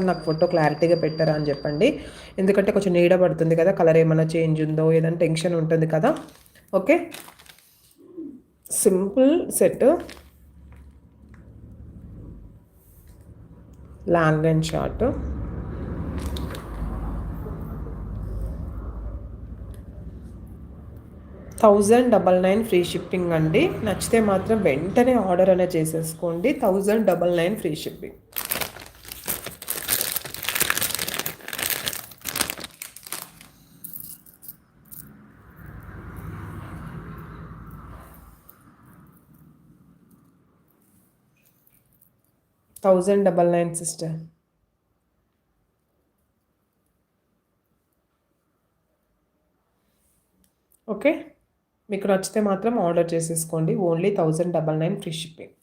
నాకు ఫోటో క్లారిటీగా పెట్టారా అని చెప్పండి. ఎందుకంటే కొంచెం నీడ పడుతుంది కదా, కలర్ ఏమైనా చేంజ్ ఉందో ఏదైనా టెన్షన్ ఉంటుంది కదా. Okay, simple set, long and short. $1099 free shipping అండి. నచ్చితే మాత్రం వెంటనే ఆర్డర్ అనేది చేసేసుకోండి. $1099 ఫ్రీ షిప్పింగ్. $1099 సిస్టర్. ఓకే, మీకు నచ్చితే మాత్రం ఆర్డర్ చేసేసుకోండి. Only $1099 free shipping.